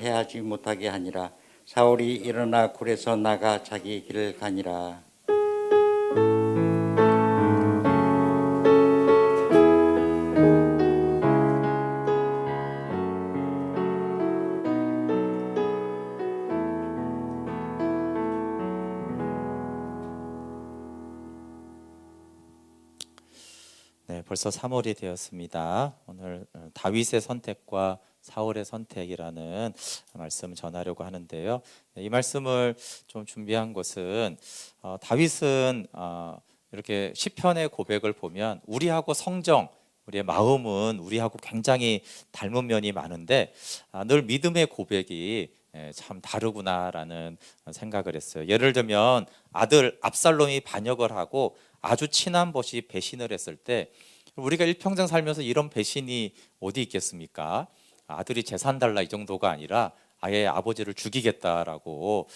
해하지 못하게 하니라. 사울이 일어나 굴에서 나가 자기 길을 가니라. 네, 벌써 3월이 되었습니다. 오늘 다윗의 선택과 사울의 선택이라는 말씀을 전하려고 하는데요. 이 말씀을 좀 준비한 것은 다윗은 이렇게 시편의 고백을 보면 우리하고 성정, 우리의 마음은 우리하고 굉장히 닮은 면이 많은데 늘 믿음의 고백이 참 다르구나라는 생각을 했어요. 예를 들면 아들 압살롬이 반역을 하고 아주 친한 벗이 배신을 했을 때 우리가 일평생 살면서 이런 배신이 어디 있겠습니까? 아들이 재산 달라 이 정도가 아니라 아예 아버지를 죽이겠다라고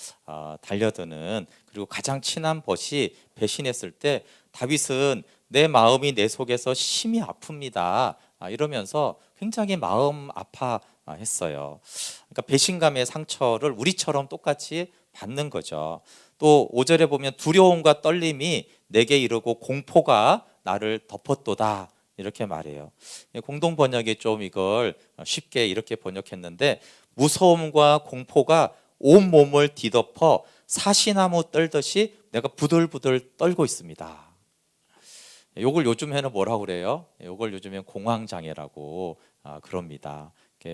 달려드는, 그리고 가장 친한 벗이 배신했을 때 다윗은 내 마음이 내 속에서 심히 아픕니다 이러면서 굉장히 마음 아파했어요. 그러니까 배신감의 상처를 우리처럼 똑같이 받는 거죠. 또 5절에 보면 두려움과 떨림이 내게 이르고 공포가 나를 덮었도다 이렇게 말해요. 공동 번역이 좀 이걸 쉽게 이렇게 번역했는데 무서움과 공포가 온 몸을 뒤덮어 사시나무 떨듯이 내가 부들부들 떨고 있습니다. 요걸 요즘에는 뭐라고 그래요? 요걸 요즘엔 공황장애라고 그럽니다.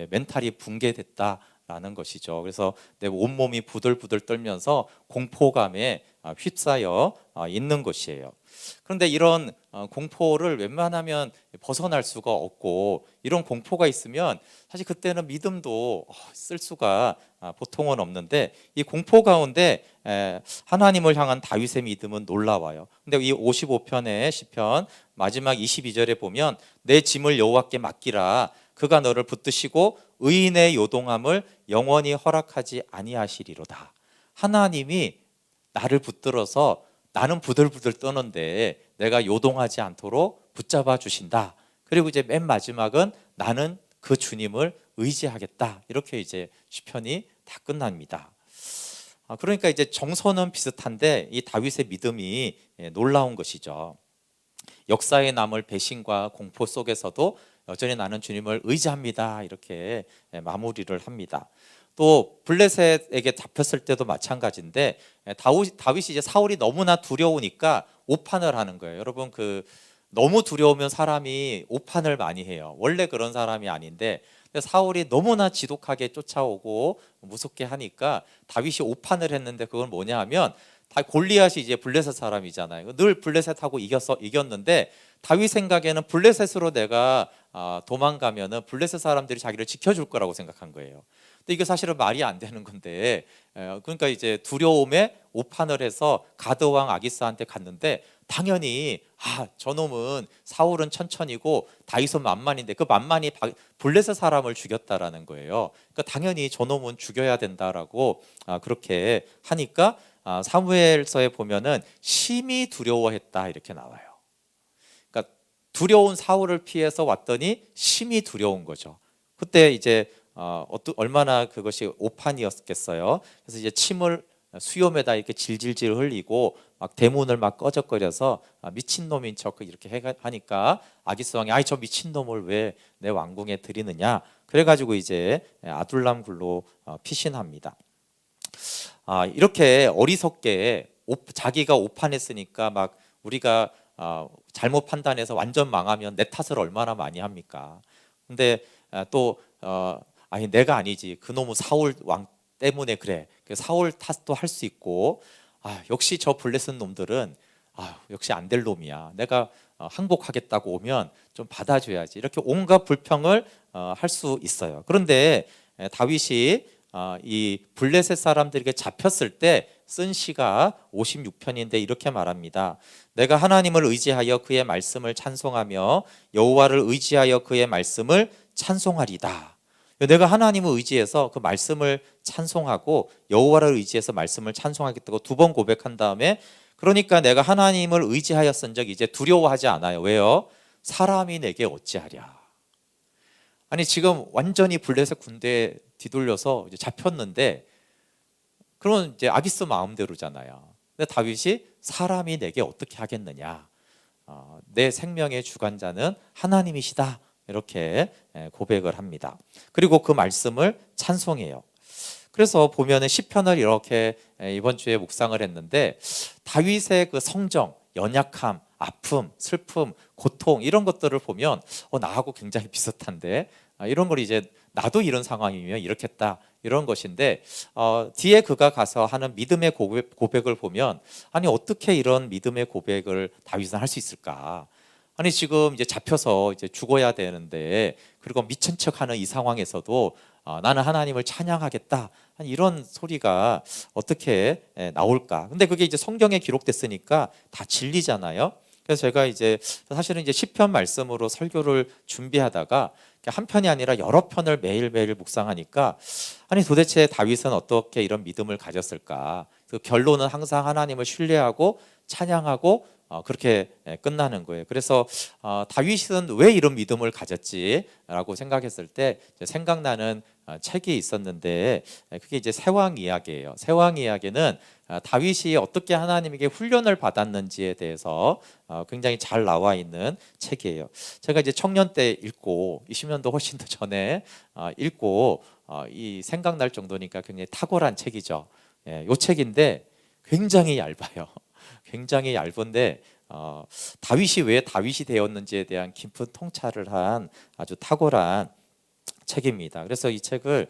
멘탈이 붕괴됐다라는 것이죠. 그래서 내 온몸이 부들부들 떨면서 공포감에 휩싸여 있는 것이에요. 그런데 이런 공포를 웬만하면 벗어날 수가 없고, 이런 공포가 있으면 사실 그때는 믿음도 쓸 수가 보통은 없는데, 이 공포 가운데 하나님을 향한 다윗의 믿음은 놀라워요. 근데 이 55편의 시편 마지막 22절에 보면 내 짐을 여호와께 맡기라. 그가 너를 붙드시고 의인의 요동함을 영원히 허락하지 아니하시리로다. 하나님이 나를 붙들어서 나는 부들부들 떠는데 내가 요동하지 않도록 붙잡아 주신다. 그리고 이제 맨 마지막은 나는 그 주님을 의지하겠다. 이렇게 이제 시편이 다 끝납니다. 그러니까 이제 정서는 비슷한데 이 다윗의 믿음이 놀라운 것이죠. 역사에 남을 배신과 공포 속에서도 여전히 나는 주님을 의지합니다. 이렇게 마무리를 합니다. 또 블레셋에게 잡혔을 때도 마찬가지인데 다윗이 이제 사울이 너무나 두려우니까 오판을 하는 거예요. 여러분, 너무 두려우면 사람이 오판을 많이 해요. 원래 그런 사람이 아닌데 사울이 너무나 지독하게 쫓아오고 무섭게 하니까 다윗이 오판을 했는데, 그건 뭐냐 하면 다 골리앗이 이제 블레셋 사람이잖아요. 늘 블레셋하고 이겼는데 다윗 생각에는 블레셋으로 내가 도망가면은 블레셋 사람들이 자기를 지켜줄 거라고 생각한 거예요. 근데 이게 사실은 말이 안 되는 건데, 그러니까 이제 두려움에 오판을 해서 가드 왕 아기스한테 갔는데 당연히 저놈은 사울은 천천히고 다윗은 만만인데 그 만만이 블레셋 사람을 죽였다라는 거예요. 그러니까 당연히 저놈은 죽여야 된다라고 그렇게 하니까 사무엘서에 보면은 심히 두려워했다 이렇게 나와요. 그러니까 두려운 사울을 피해서 왔더니 심히 두려운 거죠. 그때 이제 얼마나 그것이 오판이었겠어요. 그래서 이제 침을 수염에다 이렇게 질질질 흘리고 막 대문을 막 꺼적거려서 미친놈인 척 이렇게 하니까 아기스 왕이 저 미친놈을 왜 내 왕궁에 들이느냐, 그래가지고 이제 아둘람 굴로 피신합니다. 이렇게 어리석게 자기가 오판했으니까 막 우리가 잘못 판단해서 완전 망하면 내 탓을 얼마나 많이 합니까? 근데 또 내가 아니지, 그놈의 사울 왕 때문에 그래, 사울 탓도 할 수 있고, 역시 저 블레셋 놈들은 역시 안 될 놈이야, 내가 항복하겠다고 오면 좀 받아줘야지, 이렇게 온갖 불평을 할 수 있어요. 그런데 다윗이 이 블레셋 사람들에게 잡혔을 때 쓴 시가 56편인데 이렇게 말합니다. 내가 하나님을 의지하여 그의 말씀을 찬송하며 여호와를 의지하여 그의 말씀을 찬송하리다. 내가 하나님을 의지해서 그 말씀을 찬송하고 여호와를 의지해서 말씀을 찬송하겠다고 두 번 고백한 다음에, 그러니까 내가 하나님을 의지하였은즉 이제 두려워하지 않아요. 왜요? 사람이 내게 어찌하랴. 아니 지금 완전히 블레셋 군대에 뒤돌려서 이제 잡혔는데 그러면 이제 아기스 마음대로잖아요. 근데 다윗이 사람이 내게 어떻게 하겠느냐? 내 생명의 주관자는 하나님이시다. 이렇게 고백을 합니다. 그리고 그 말씀을 찬송해요. 그래서 보면은 시편을 이렇게 이번 주에 묵상을 했는데 다윗의 그 성정, 연약함, 아픔, 슬픔, 고통 이런 것들을 보면 나하고 굉장히 비슷한데 이런 걸 이제 나도 이런 상황이면 이렇겠다 이런 것인데 뒤에 그가 가서 하는 믿음의 고백을 보면 아니 어떻게 이런 믿음의 고백을 다윗은 할 수 있을까? 아니 지금 이제 잡혀서 이제 죽어야 되는데 그리고 미친 척하는 이 상황에서도 나는 하나님을 찬양하겠다 이런 소리가 어떻게 나올까? 근데 그게 이제 성경에 기록됐으니까 다 진리잖아요. 그래서 제가 이제 사실은 이제 시편 말씀으로 설교를 준비하다가 한 편이 아니라 여러 편을 매일매일 묵상하니까 아니 도대체 다윗은 어떻게 이런 믿음을 가졌을까? 그 결론은 항상 하나님을 신뢰하고 찬양하고 그렇게 끝나는 거예요. 그래서 다윗은 왜 이런 믿음을 가졌지라고 생각했을 때 생각나는 책이 있었는데 그게 이제 새왕 이야기예요. 새왕 이야기는 다윗이 어떻게 하나님에게 훈련을 받았는지에 대해서 굉장히 잘 나와 있는 책이에요. 제가 이제 청년 때 읽고 20년도 훨씬 더 전에 읽고 이 생각날 정도니까 굉장히 탁월한 책이죠. 이 책인데 굉장히 얇아요. 굉장히 얇은데 다윗이 왜 다윗이 되었는지에 대한 깊은 통찰을 한 아주 탁월한 책입니다. 그래서 이 책을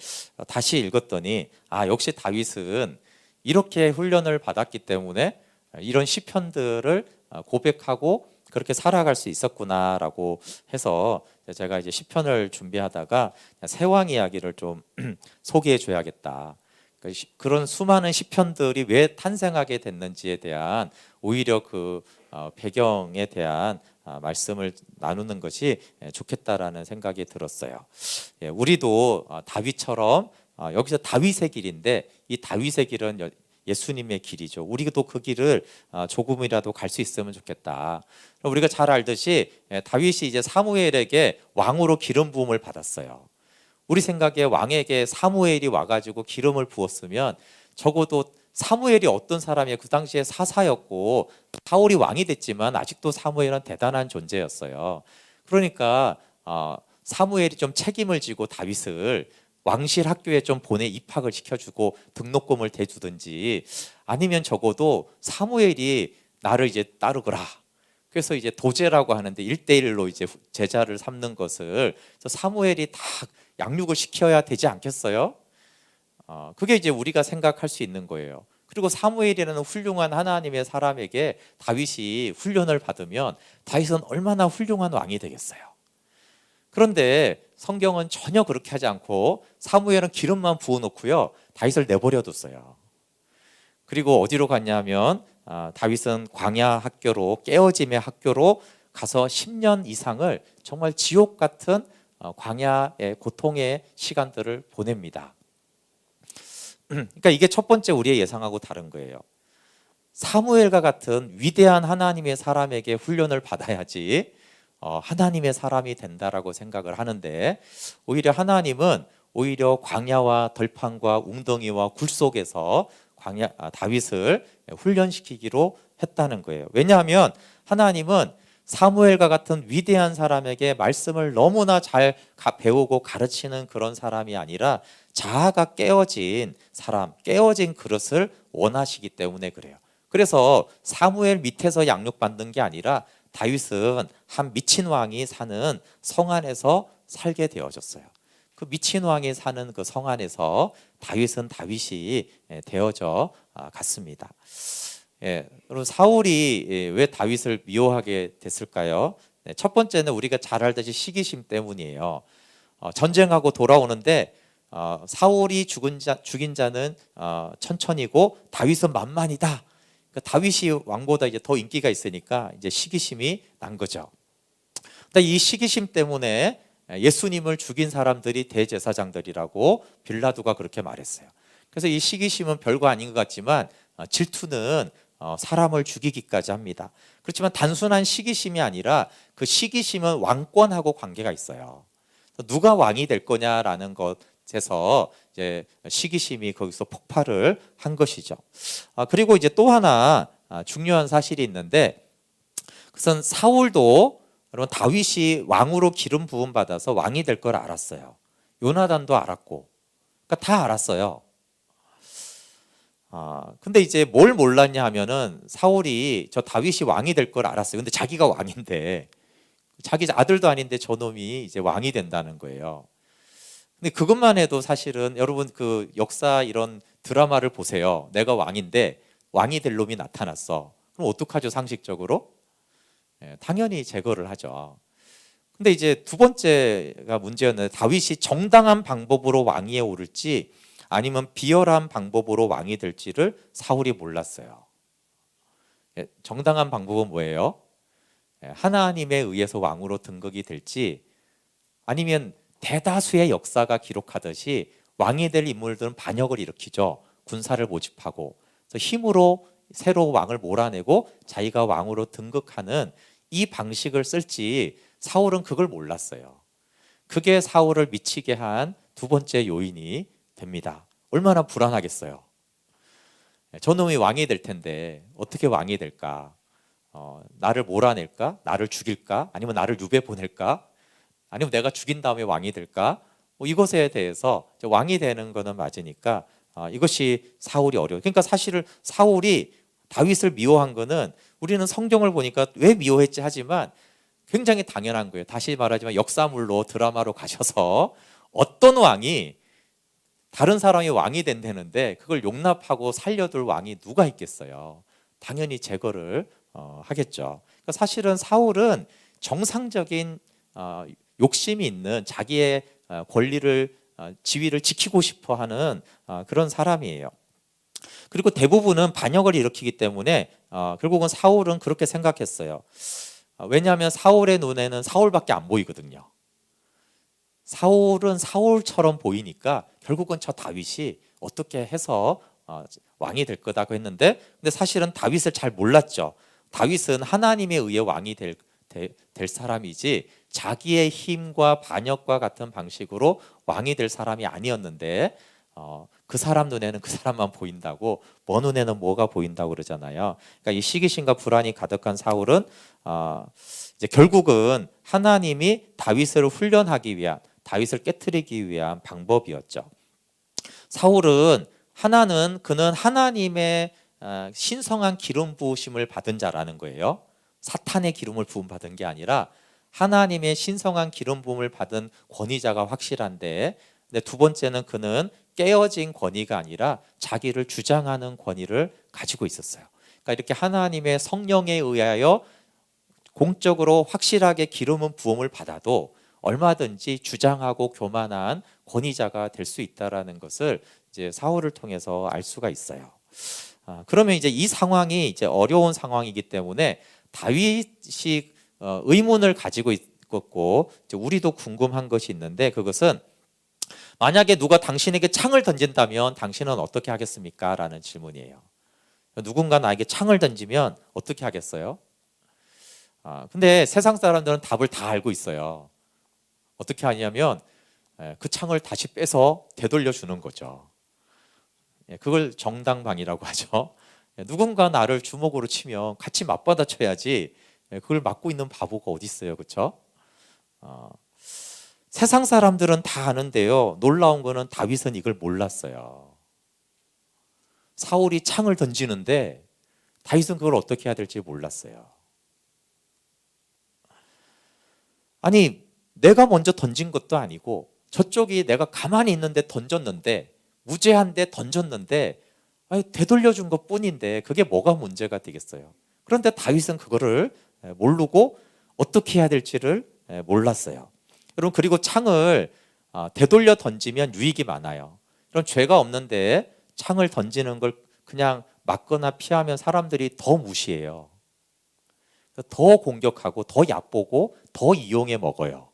다시 읽었더니 역시 다윗은 이렇게 훈련을 받았기 때문에 이런 시편들을 고백하고 그렇게 살아갈 수 있었구나라고 해서 제가 이제 시편을 준비하다가 새왕 이야기를 좀 소개해 줘야겠다. 그런 수많은 시편들이 왜 탄생하게 됐는지에 대한 오히려 그 배경에 대한 말씀을 나누는 것이 좋겠다라는 생각이 들었어요. 우리도 다윗처럼 여기서 다윗의 길인데 이 다윗의 길은 예수님의 길이죠. 우리도 그 길을 조금이라도 갈 수 있으면 좋겠다. 우리가 잘 알듯이 다윗이 이제 사무엘에게 왕으로 기름 부음을 받았어요. 우리 생각에 왕에게 사무엘이 와가지고 기름을 부었으면 적어도 사무엘이 어떤 사람이에요? 그 당시에 사사였고 사울이 왕이 됐지만 아직도 사무엘은 대단한 존재였어요. 그러니까 사무엘이 좀 책임을 지고 다윗을 왕실 학교에 좀 입학을 시켜주고 등록금을 대주든지 아니면 적어도 사무엘이 나를 이제 따르거라. 그래서 이제 도제라고 하는데 1대1로 이제 제자를 삼는 것을 사무엘이 다 양육을 시켜야 되지 않겠어요? 그게 이제 우리가 생각할 수 있는 거예요. 그리고 사무엘이라는 훌륭한 하나님의 사람에게 다윗이 훈련을 받으면 다윗은 얼마나 훌륭한 왕이 되겠어요. 그런데 성경은 전혀 그렇게 하지 않고 사무엘은 기름만 부어놓고요 다윗을 내버려뒀어요. 그리고 어디로 갔냐면 다윗은 광야 학교로 깨어짐의 학교로 가서 10년 이상을 정말 지옥 같은 광야의 고통의 시간들을 보냅니다. 그러니까 이게 첫 번째 우리의 예상하고 다른 거예요. 사무엘과 같은 위대한 하나님의 사람에게 훈련을 받아야지 하나님의 사람이 된다라고 생각을 하는데 오히려 하나님은 오히려 광야와 덜판과 웅덩이와 굴 속에서 다윗을 훈련시키기로 했다는 거예요. 왜냐하면 하나님은 사무엘과 같은 위대한 사람에게 말씀을 너무나 잘 배우고 가르치는 그런 사람이 아니라 자아가 깨어진 사람, 깨어진 그릇을 원하시기 때문에 그래요. 그래서 사무엘 밑에서 양육받는 게 아니라 다윗은 한 미친 왕이 사는 성 안에서 살게 되어졌어요. 그 미친 왕이 사는 그 성 안에서 다윗이 되어져 갔습니다. 그럼 사울이 왜 다윗을 미워하게 됐을까요? 첫 번째는 우리가 잘 알듯이 시기심 때문이에요. 전쟁하고 돌아오는데 사울이 죽인 자는 천천히고 다윗은 만만이다. 그러니까 다윗이 왕보다 이제 더 인기가 있으니까 이제 시기심이 난 거죠. 근데 이 시기심 때문에 예수님을 죽인 사람들이 대제사장들이라고 빌라도가 그렇게 말했어요. 그래서 이 시기심은 별거 아닌 것 같지만 질투는 사람을 죽이기까지 합니다. 그렇지만 단순한 시기심이 아니라 그 시기심은 왕권하고 관계가 있어요. 누가 왕이 될 거냐라는 것에서 이제 시기심이 거기서 폭발을 한 것이죠. 그리고 이제 또 하나 중요한 사실이 있는데, 그것은 사울도 여러분 다윗이 왕으로 기름 부음 받아서 왕이 될 걸 알았어요. 요나단도 알았고, 그러니까 다 알았어요. 근데 이제 뭘 몰랐냐 하면은 사울이 저 다윗이 왕이 될 걸 알았어요. 근데 자기가 왕인데, 자기 아들도 아닌데 저놈이 이제 왕이 된다는 거예요. 근데 그것만 해도 사실은 여러분 그 역사 이런 드라마를 보세요. 내가 왕인데 왕이 될 놈이 나타났어. 그럼 어떡하죠, 상식적으로? 당연히 제거를 하죠. 근데 이제 두 번째가 문제였는데, 다윗이 정당한 방법으로 왕위에 오를지 아니면 비열한 방법으로 왕이 될지를 사울이 몰랐어요. 정당한 방법은 뭐예요? 하나님에 의해서 왕으로 등극이 될지, 아니면 대다수의 역사가 기록하듯이 왕이 될 인물들은 반역을 일으키죠. 군사를 모집하고 그래서 힘으로 새로 왕을 몰아내고 자기가 왕으로 등극하는 이 방식을 쓸지 사울은 그걸 몰랐어요. 그게 사울을 미치게 한 두 번째 요인이 됩니다. 얼마나 불안하겠어요. 저놈이 왕이 될 텐데 어떻게 왕이 될까? 나를 몰아낼까? 나를 죽일까? 아니면 나를 유배 보낼까? 아니면 내가 죽인 다음에 왕이 될까? 이것에 대해서 왕이 되는 거는 맞으니까 이것이 사울이 어려워요. 그러니까 사실은 사울이 다윗을 미워한 거는 우리는 성경을 보니까 왜 미워했지 하지만 굉장히 당연한 거예요. 다시 말하지만 역사물로 드라마로 가셔서 어떤 왕이 다른 사람이 왕이 된다는데 그걸 용납하고 살려둘 왕이 누가 있겠어요. 당연히 제거를 하겠죠. 그러니까 사실은 사울은 정상적인 욕심이 있는, 자기의 권리를 지위를 지키고 싶어하는 그런 사람이에요. 그리고 대부분은 반역을 일으키기 때문에 결국은 사울은 그렇게 생각했어요. 왜냐하면 사울의 눈에는 사울밖에 안 보이거든요. 사울은 사울처럼 보이니까 결국은 저 다윗이 어떻게 해서 왕이 될 거다고 했는데, 근데 사실은 다윗을 잘 몰랐죠. 다윗은 하나님에 의해 왕이 될 사람이지 자기의 힘과 반역과 같은 방식으로 왕이 될 사람이 아니었는데, 그 사람 눈에는 그 사람만 보인다고, 뭐 눈에는 뭐가 보인다고 그러잖아요. 그러니까 이 시기심과 불안이 가득한 사울은 이제 결국은 하나님이 다윗을 훈련하기 위한, 다윗을 깨트리기 위한 방법이었죠. 사울은 그는 하나님의 신성한 기름 부으심을 받은 자라는 거예요. 사탄의 기름을 부음 받은 게 아니라 하나님의 신성한 기름 부음을 받은 권위자가 확실한데, 근데 두 번째는 그는 깨어진 권위가 아니라 자기를 주장하는 권위를 가지고 있었어요. 그러니까 이렇게 하나님의 성령에 의하여 공적으로 확실하게 기름은 부음을 받아도 얼마든지 주장하고 교만한 권위자가 될 수 있다라는 것을 이제 사울을 통해서 알 수가 있어요. 그러면 이제 이 상황이 이제 어려운 상황이기 때문에 다윗이 의문을 가지고 있고, 이제 우리도 궁금한 것이 있는데, 그것은 만약에 누가 당신에게 창을 던진다면 당신은 어떻게 하겠습니까? 라는 질문이에요. 누군가 나에게 창을 던지면 어떻게 하겠어요? 근데 세상 사람들은 답을 다 알고 있어요. 어떻게 하냐면 그 창을 다시 빼서 되돌려 주는 거죠. 그걸 정당방위라고 하죠. 누군가 나를 주먹으로 치면 같이 맞받아 쳐야지 그걸 맞고 있는 바보가 어디 있어요, 그렇죠? 세상 사람들은 다 아는데요, 놀라운 거는 다윗은 이걸 몰랐어요. 사울이 창을 던지는데 다윗은 그걸 어떻게 해야 될지 몰랐어요. 아니, 내가 먼저 던진 것도 아니고 저쪽이 내가 가만히 있는데 던졌는데, 무죄한데 던졌는데 되돌려준 것 뿐인데 그게 뭐가 문제가 되겠어요. 그런데 다윗은 그거를 모르고 어떻게 해야 될지를 몰랐어요. 여러분, 그리고 창을 되돌려 던지면 유익이 많아요. 그럼 죄가 없는데 창을 던지는 걸 그냥 맞거나 피하면 사람들이 더 무시해요. 더 공격하고 더 얕보고 더 이용해 먹어요.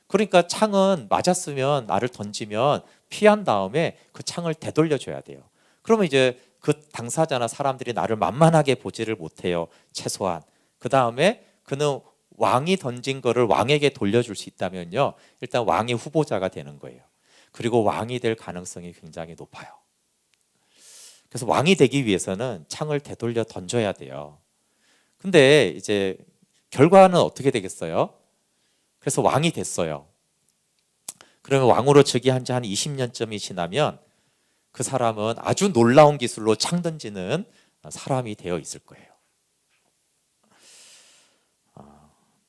그러니까 창은 맞았으면, 나를 던지면 피한 다음에 그 창을 되돌려 줘야 돼요. 그러면 이제 그 당사자나 사람들이 나를 만만하게 보지를 못해요, 최소한. 그 다음에 그는 왕이 던진 거를 왕에게 돌려줄 수 있다면요, 일단 왕의 후보자가 되는 거예요. 그리고 왕이 될 가능성이 굉장히 높아요. 그래서 왕이 되기 위해서는 창을 되돌려 던져야 돼요. 근데 이제 결과는 어떻게 되겠어요? 그래서 왕이 됐어요. 그러면 왕으로 즉위한 지 한 20년쯤이 지나면 그 사람은 아주 놀라운 기술로 창 던지는 사람이 되어 있을 거예요.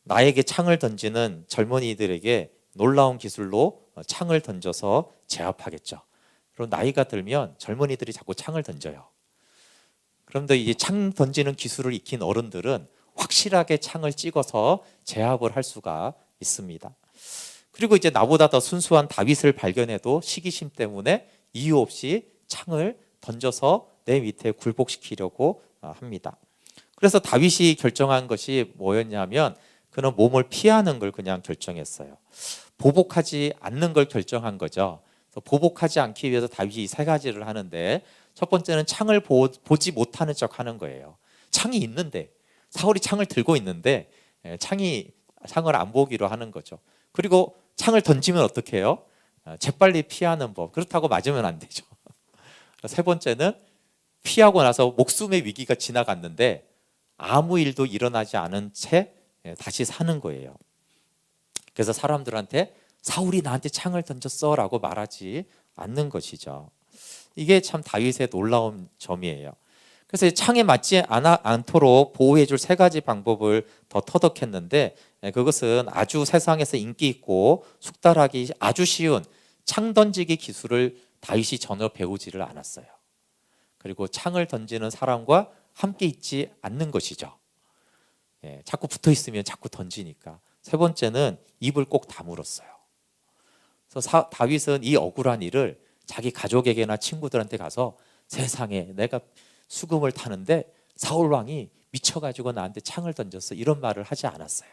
나에게 창을 던지는 젊은이들에게 놀라운 기술로 창을 던져서 제압하겠죠. 그럼 나이가 들면 젊은이들이 자꾸 창을 던져요. 그런데 이 창 던지는 기술을 익힌 어른들은 확실하게 창을 찍어서 제압을 할 수가 있습니다. 그리고 이제 나보다 더 순수한 다윗을 발견해도 시기심 때문에 이유 없이 창을 던져서 내 밑에 굴복시키려고 합니다. 그래서 다윗이 결정한 것이 뭐였냐면 그는 몸을 피하는 걸 그냥 결정했어요. 보복하지 않는 걸 결정한 거죠. 보복하지 않기 위해서 다윗이 세 가지를 하는데, 첫 번째는 창을 보지 못하는 척 하는 거예요. 창이 있는데, 사울이 창을 들고 있는데 창을 안 보기로 하는 거죠. 그리고 창을 던지면 어떻게 해요? 재빨리 피하는 법. 그렇다고 맞으면 안 되죠. 세 번째는 피하고 나서 목숨의 위기가 지나갔는데 아무 일도 일어나지 않은 채 다시 사는 거예요. 그래서 사람들한테 사울이 나한테 창을 던졌어 라고 말하지 않는 것이죠. 이게 참 다윗의 놀라운 점이에요. 그래서 창에 맞지 않도록 보호해 줄 세 가지 방법을 더 터득했는데, 그것은 아주 세상에서 인기 있고 숙달하기 아주 쉬운 창 던지기 기술을 다윗이 전혀 배우지를 않았어요. 그리고 창을 던지는 사람과 함께 있지 않는 것이죠. 자꾸 붙어 있으면 자꾸 던지니까. 세 번째는 입을 꼭 다물었어요. 그래서 다윗은 이 억울한 일을 자기 가족에게나 친구들한테 가서, 세상에 내가 수금을 타는데 사울 왕이 미쳐가지고 나한테 창을 던졌어, 이런 말을 하지 않았어요.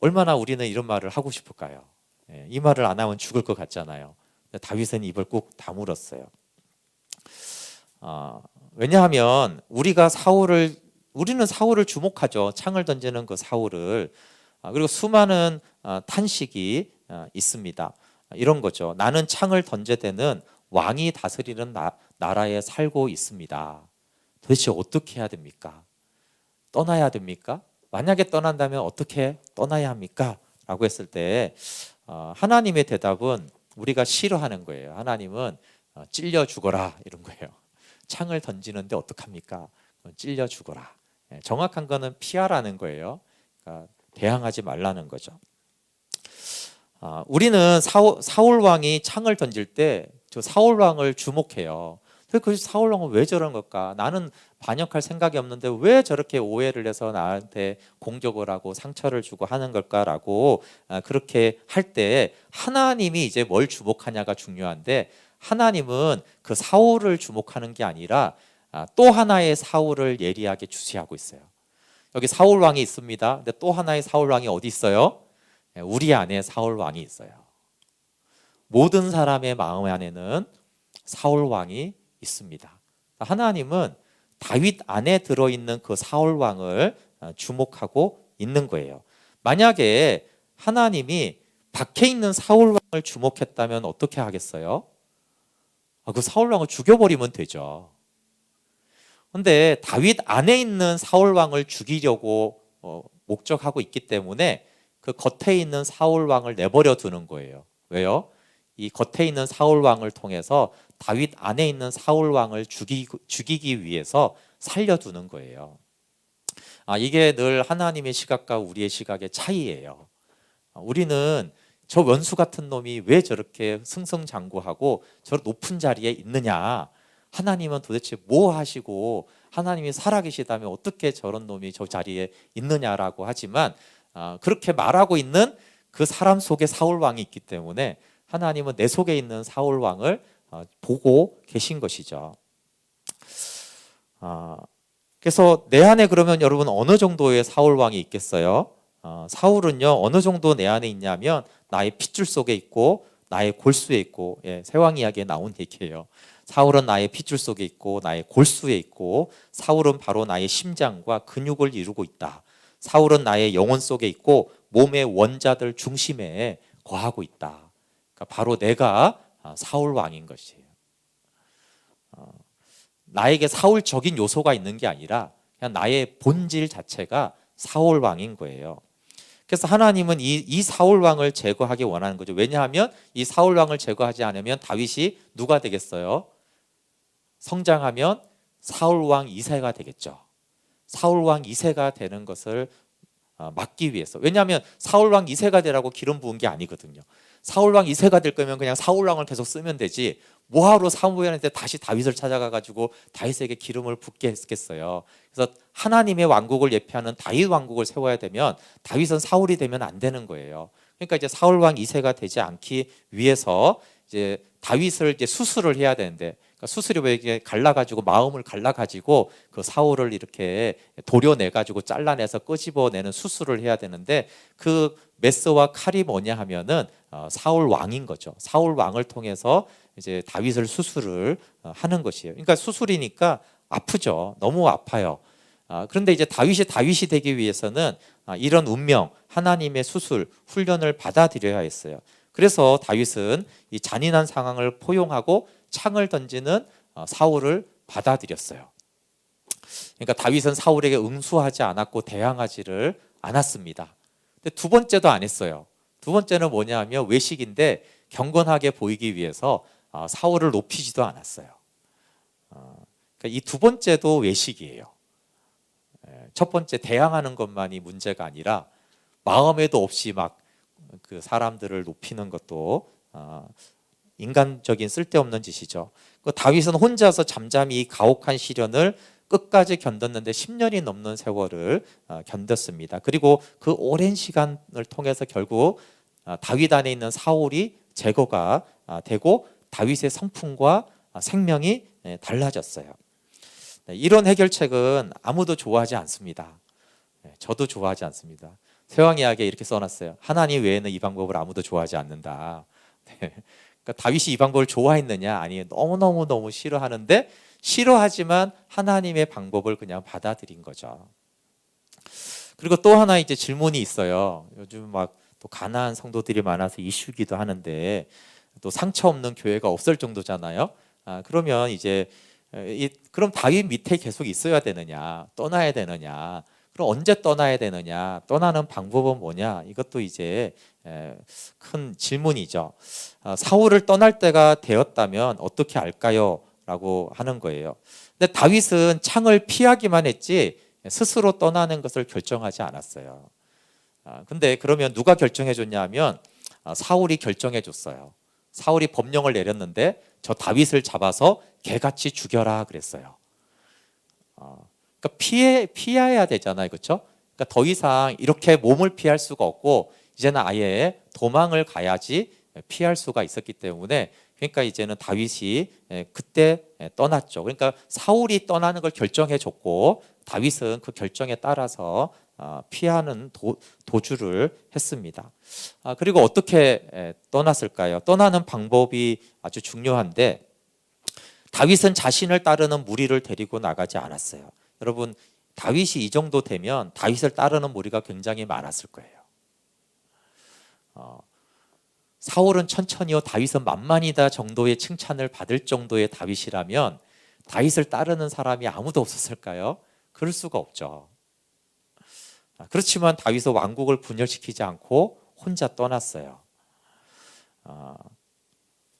얼마나 우리는 이런 말을 하고 싶을까요? 이 말을 안 하면 죽을 것 같잖아요. 다윗은 입을 꼭 다물었어요. 왜냐하면 우리는 사울을 주목하죠. 창을 던지는 그 사울을. 그리고 수많은 탄식이 있습니다. 이런 거죠. 나는 창을 던져대는 왕이 다스리는 나라에 살고 있습니다. 도대체 어떻게 해야 됩니까? 떠나야 됩니까? 만약에 떠난다면 어떻게 떠나야 합니까? 라고 했을 때 하나님의 대답은 우리가 싫어하는 거예요. 하나님은 찔려 죽어라, 이런 거예요. 창을 던지는데 어떡합니까? 찔려 죽어라. 정확한 거는 피하라는 거예요. 그러니까 대항하지 말라는 거죠. 우리는 사울 왕이 창을 던질 때 저 사울 왕을 주목해요. 그 사울 왕은 왜 저런 걸까? 나는 반역할 생각이 없는데 왜 저렇게 오해를 해서 나한테 공격을 하고 상처를 주고 하는 걸까라고 그렇게 할 때 하나님이 이제 뭘 주목하냐가 중요한데, 하나님은 그 사울을 주목하는 게 아니라 또 하나의 사울을 예리하게 주시하고 있어요. 여기 사울 왕이 있습니다. 근데 또 하나의 사울 왕이 어디 있어요? 우리 안에 사울 왕이 있어요. 모든 사람의 마음 안에는 사울 왕이 있습니다. 하나님은 다윗 안에 들어있는 그 사울 왕을 주목하고 있는 거예요. 만약에 하나님이 밖에 있는 사울 왕을 주목했다면 어떻게 하겠어요? 그 사울 왕을 죽여버리면 되죠. 그런데 다윗 안에 있는 사울 왕을 죽이려고 목적하고 있기 때문에 그 겉에 있는 사울 왕을 내버려 두는 거예요. 왜요? 이 겉에 있는 사울 왕을 통해서 다윗 안에 있는 사울 왕을 죽이기 위해서 살려두는 거예요. 이게 늘 하나님의 시각과 우리의 시각의 차이예요. 우리는 저 원수 같은 놈이 왜 저렇게 승승장구하고 저 높은 자리에 있느냐, 하나님은 도대체 뭐 하시고 하나님이 살아계시다면 어떻게 저런 놈이 저 자리에 있느냐라고 하지만, 그렇게 말하고 있는 그 사람 속에 사울 왕이 있기 때문에 하나님은 내 속에 있는 사울 왕을 보고 계신 것이죠. 그래서 내 안에 그러면 여러분 어느 정도의 사울 왕이 있겠어요? 사울은요 어느 정도 내 안에 있냐면 나의 핏줄 속에 있고 나의 골수에 있고, 세왕 이야기에 나온 얘기예요. 사울은 나의 핏줄 속에 있고 나의 골수에 있고, 사울은 바로 나의 심장과 근육을 이루고 있다. 사울은 나의 영혼 속에 있고 몸의 원자들 중심에 거하고 있다. 그러니까 바로 내가 사울 왕인 것이에요. 나에게 사울적인 요소가 있는 게 아니라 그냥 나의 본질 자체가 사울 왕인 거예요. 그래서 하나님은 이 사울 왕을 제거하기 원하는 거죠. 왜냐하면 이 사울 왕을 제거하지 않으면 다윗이 누가 되겠어요? 성장하면 사울 왕 2세가 되겠죠. 사울 왕 2세가 되는 것을 막기 위해서. 왜냐하면 사울 왕 2세가 되라고 기름 부은 게 아니거든요. 사울 왕 2세가 될 거면 그냥 사울 왕을 계속 쓰면 되지, 뭐하러 사무엘한테 다시 다윗을 찾아가 가지고 다윗에게 기름을 붓게 했겠어요. 그래서 하나님의 왕국을 예표하는 다윗 왕국을 세워야 되면 다윗은 사울이 되면 안 되는 거예요. 그러니까 이제 사울 왕 2세가 되지 않기 위해서 이제 다윗을 이제 수술을 해야 되는데, 그러니까 수술이 왜 이게 갈라가지고 마음을 갈라가지고 그 사울을 이렇게 도려내가지고 잘라내서 끄집어내는 수술을 해야 되는데, 그 메스와 칼이 뭐냐 하면은 사울 왕인 거죠. 사울 왕을 통해서 이제 다윗을 수술을 하는 것이에요. 그러니까 수술이니까 아프죠. 너무 아파요. 그런데 이제 다윗이 되기 위해서는 이런 운명, 하나님의 수술, 훈련을 받아들여야 했어요. 그래서 다윗은 이 잔인한 상황을 포용하고 창을 던지는 사울을 받아들였어요. 그러니까 다윗은 사울에게 응수하지 않았고 대항하지를 않았습니다. 근데 두 번째도 안 했어요. 두 번째는 뭐냐 하면 외식인데 경건하게 보이기 위해서 사울을 높이지도 않았어요. 그러니까 이 두 번째도 외식이에요. 첫 번째 대항하는 것만이 문제가 아니라 마음에도 없이 막 그 사람들을 높이는 것도 인간적인 쓸데없는 짓이죠. 그 다윗은 혼자서 잠잠히 가혹한 시련을 끝까지 견뎠는데 10년이 넘는 세월을 견뎠습니다. 그리고 그 오랜 시간을 통해서 결국 다윗 안에 있는 사울이 제거가 되고 다윗의 성품과 생명이 달라졌어요. 이런 해결책은 아무도 좋아하지 않습니다. 저도 좋아하지 않습니다. 세왕이야기에 이렇게 써놨어요. 하나님 외에는 이 방법을 아무도 좋아하지 않는다. 그러니까 다윗이 이 방법을 좋아했느냐? 아니, 너무 싫어하는데, 싫어하지만 하나님의 방법을 그냥 받아들인 거죠. 그리고 또 하나 이제 질문이 있어요. 요즘 막 또 가난한 성도들이 많아서 이슈기도 하는데, 또 상처 없는 교회가 없을 정도잖아요. 그러면 이제 그럼 다윗 밑에 계속 있어야 되느냐, 떠나야 되느냐, 그럼 언제 떠나야 되느냐, 떠나는 방법은 뭐냐, 이것도 이제 큰 질문이죠. 사울을 떠날 때가 되었다면 어떻게 할까요? 라고 하는 거예요. 근데 다윗은 창을 피하기만 했지 스스로 떠나는 것을 결정하지 않았어요. 근데 그러면 누가 결정해 줬냐 하면 사울이 결정해 줬어요. 사울이 법령을 내렸는데 저 다윗을 잡아서 개같이 죽여라 그랬어요. 그러니까 피해야 되잖아요, 그렇죠? 그러니까 더 이상 이렇게 몸을 피할 수가 없고 이제는 아예 도망을 가야지 피할 수가 있었기 때문에, 그러니까 이제는 다윗이 그때 떠났죠. 그러니까 사울이 떠나는 걸 결정해 줬고 다윗은 그 결정에 따라서 피하는 도주를 했습니다. 그리고 어떻게 떠났을까요? 떠나는 방법이 아주 중요한데, 다윗은 자신을 따르는 무리를 데리고 나가지 않았어요. 여러분, 다윗이 이 정도 되면 다윗을 따르는 무리가 굉장히 많았을 거예요. 사울은 천천히요, 다윗은 만만이다 정도의 칭찬을 받을 정도의 다윗이라면 다윗을 따르는 사람이 아무도 없었을까요? 그럴 수가 없죠. 그렇지만 다윗은 왕국을 분열시키지 않고 혼자 떠났어요.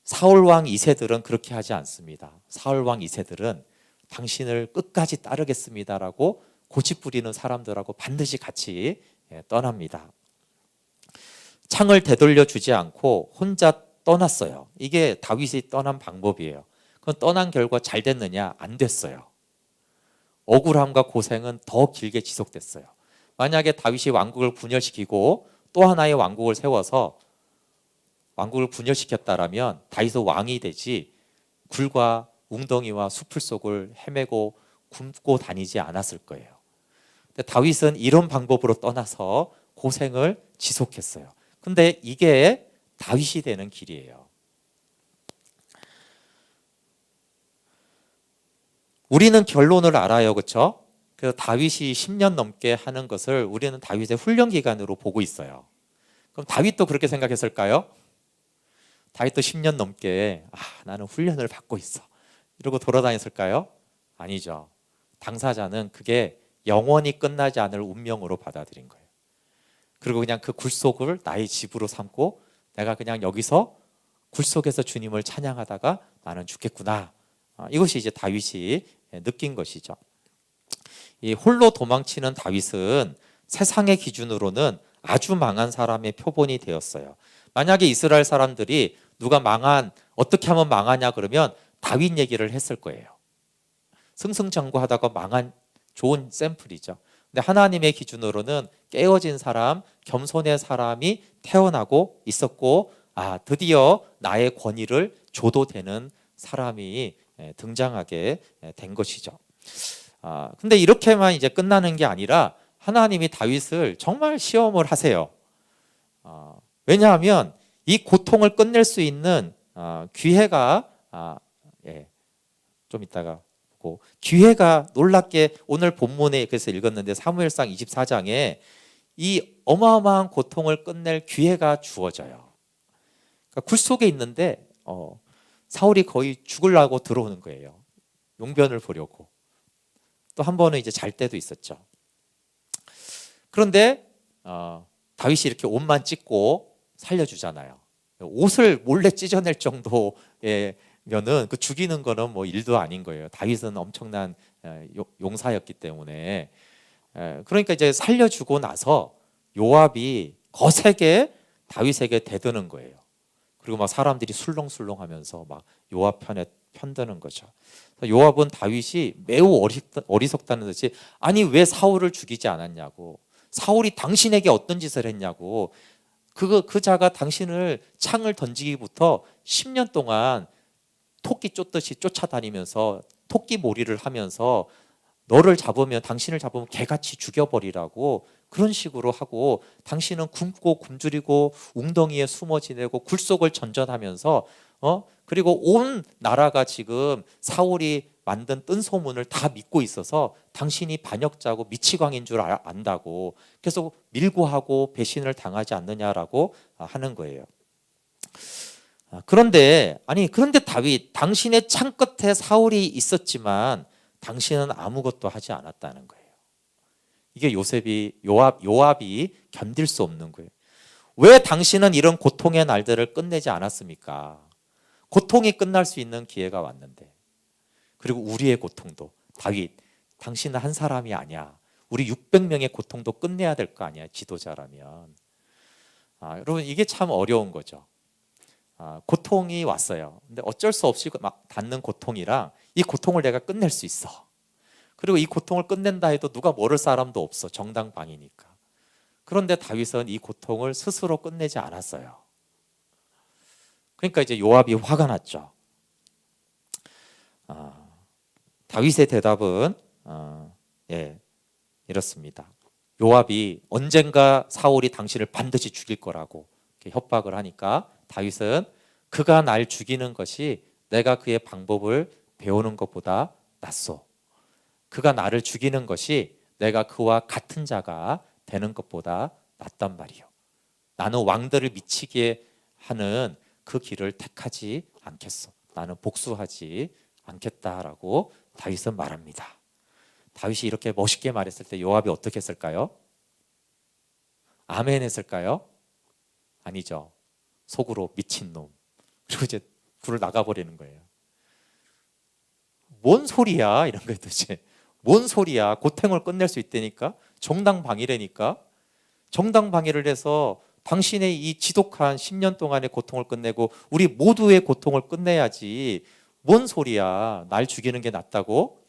사울 왕 2세들은 그렇게 하지 않습니다. 사울 왕 2세들은 당신을 끝까지 따르겠습니다라고 고집부리는 사람들하고 반드시 같이 떠납니다. 창을 되돌려 주지 않고 혼자 떠났어요. 이게 다윗이 떠난 방법이에요. 그건 떠난 결과 잘 됐느냐? 안 됐어요. 억울함과 고생은 더 길게 지속됐어요. 만약에 다윗이 왕국을 분열시키고 또 하나의 왕국을 세워서 왕국을 분열시켰다라면 다윗은 왕이 되지 굴과 웅덩이와 수풀 속을 헤매고 굶고 다니지 않았을 거예요. 근데 다윗은 이런 방법으로 떠나서 고생을 지속했어요. 근데 이게 다윗이 되는 길이에요. 우리는 결론을 알아요, 그렇죠? 그래서 다윗이 10년 넘게 하는 것을 우리는 다윗의 훈련 기간으로 보고 있어요. 그럼 다윗도 그렇게 생각했을까요? 다윗도 10년 넘게 나는 훈련을 받고 있어 이러고 돌아다녔을까요? 아니죠. 당사자는 그게 영원히 끝나지 않을 운명으로 받아들인 거예요. 그리고 그냥 그 굴속을 나의 집으로 삼고 내가 그냥 여기서 굴속에서 주님을 찬양하다가 나는 죽겠구나. 이것이 이제 다윗이 느낀 것이죠. 이 홀로 도망치는 다윗은 세상의 기준으로는 아주 망한 사람의 표본이 되었어요. 만약에 이스라엘 사람들이 누가 어떻게 하면 망하냐 그러면 다윗 얘기를 했을 거예요. 승승장구하다가 망한 좋은 샘플이죠. 근데 하나님의 기준으로는 깨어진 사람, 겸손의 사람이 태어나고 있었고, 드디어 나의 권위를 줘도 되는 사람이 등장하게 된 것이죠. 근데 이렇게만 이제 끝나는 게 아니라 하나님이 다윗을 정말 시험을 하세요. 왜냐하면 이 고통을 끝낼 수 있는 기회가 좀 이따가 보고, 기회가 놀랍게 오늘 본문에 그래서 읽었는데 사무엘상 24장에 이 어마어마한 고통을 끝낼 기회가 주어져요. 그러니까 굴 속에 있는데 사울이 거의 죽으려고 들어오는 거예요. 용변을 보려고. 또 한 번은 이제 잘 때도 있었죠. 그런데 다윗이 이렇게 옷만 찢고 살려주잖아요. 옷을 몰래 찢어낼 정도면은 그 죽이는 거는 뭐 일도 아닌 거예요. 다윗은 엄청난 용사였기 때문에. 그러니까 이제 살려주고 나서 요압이 거세게 다윗에게 대드는 거예요. 그리고 막 사람들이 술렁술렁하면서 막 요압 편에 편드는 거죠. 요압은 다윗이 매우 어리석다는 듯이 아니 왜 사울을 죽이지 않았냐고, 사울이 당신에게 어떤 짓을 했냐고, 그 자가 당신을 창을 던지기부터 10년 동안 토끼 쫓듯이 쫓아다니면서 토끼 몰이를 하면서 당신을 잡으면 개같이 죽여버리라고 그런 식으로 하고, 당신은 굶고 굶주리고 웅덩이에 숨어 지내고 굴속을 전전하면서 그리고 온 나라가 지금 사울이 만든 뜬소문을 다 믿고 있어서 당신이 반역자고 미치광인 줄 안다고 계속 밀고하고 배신을 당하지 않느냐라고 하는 거예요. 그런데 다윗, 당신의 창 끝에 사울이 있었지만 당신은 아무것도 하지 않았다는 거예요. 이게 요압이 견딜 수 없는 거예요. 왜 당신은 이런 고통의 날들을 끝내지 않았습니까? 고통이 끝날 수 있는 기회가 왔는데. 그리고 우리의 고통도, 다윗, 당신은 한 사람이 아니야. 우리 600명의 고통도 끝내야 될 거 아니야, 지도자라면. 여러분, 이게 참 어려운 거죠. 고통이 왔어요. 근데 어쩔 수 없이 막 닿는 고통이랑 이 고통을 내가 끝낼 수 있어. 그리고 이 고통을 끝낸다 해도 누가 모를 사람도 없어. 정당방위니까. 그런데 다윗은 이 고통을 스스로 끝내지 않았어요. 그러니까 이제 요압이 화가 났죠. 다윗의 대답은 이렇습니다. 요압이 언젠가 사울이 당신을 반드시 죽일 거라고 이렇게 협박을 하니까 다윗은 그가 날 죽이는 것이 내가 그의 방법을 배우는 것보다 낫소. 그가 나를 죽이는 것이 내가 그와 같은 자가 되는 것보다 낫단 말이요. 나는 왕들을 미치게 하는 그 길을 택하지 않겠어. 나는 복수하지 않겠다라고 다윗은 말합니다. 다윗이 이렇게 멋있게 말했을 때 요압이 어떻게 했을까요? 아멘 했을까요? 아니죠. 속으로 미친놈. 그리고 이제 불을 나가버리는 거예요. 뭔 소리야 이런 거예요. 도대체 뭔 소리야. 고통을 끝낼 수 있다니까. 정당방위라니까. 정당방위를 해서 당신의 이 지독한 10년 동안의 고통을 끝내고 우리 모두의 고통을 끝내야지. 뭔 소리야. 날 죽이는 게 낫다고?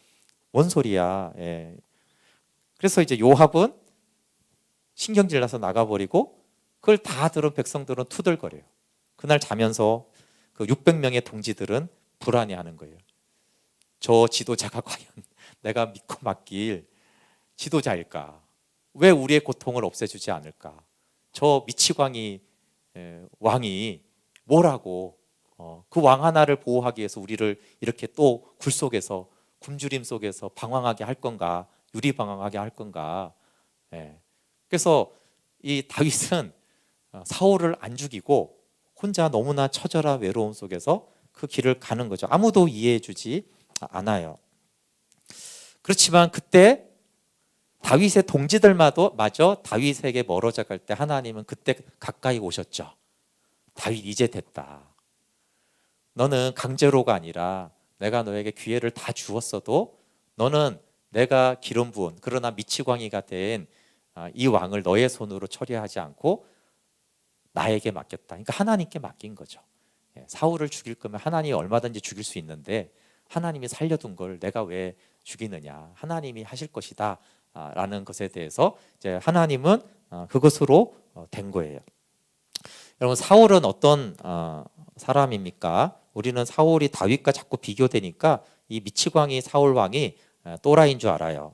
뭔 소리야. 그래서 이제 요압은 신경질 나서 나가버리고 그걸 다 들은 백성들은 투덜거려요. 그날 자면서 그 600명의 동지들은 불안해하는 거예요. 저 지도자가 과연 내가 믿고 맡길 지도자일까? 왜 우리의 고통을 없애주지 않을까? 저 미치광이 왕이 뭐라고 그 왕 하나를 보호하기 위해서 우리를 이렇게 또 굴 속에서 굶주림 속에서 방황하게 할 건가? 유리방황하게 할 건가? 예. 그래서 이 다윗은 사울을 안 죽이고 혼자 너무나 처절한 외로움 속에서 그 길을 가는 거죠. 아무도 이해해주지 않아요. 그렇지만 그때 다윗의 동지들마저 다윗에게 멀어져 갈 때 하나님은 그때 가까이 오셨죠. 다윗 이제 됐다. 너는 강제로가 아니라 내가 너에게 기회를 다 주었어도 너는 내가 기름 부은 그러나 미치광이가 된 이 왕을 너의 손으로 처리하지 않고 나에게 맡겼다. 그러니까 하나님께 맡긴 거죠. 사울을 죽일 거면 하나님이 얼마든지 죽일 수 있는데 하나님이 살려둔 걸 내가 왜 죽이느냐. 하나님이 하실 것이다 라는 것에 대해서 이제 하나님은 그것으로 된 거예요. 여러분, 사울은 어떤 사람입니까? 우리는 사울이 다윗과 자꾸 비교되니까 이 미치광이 사울 왕이 또라이인 줄 알아요.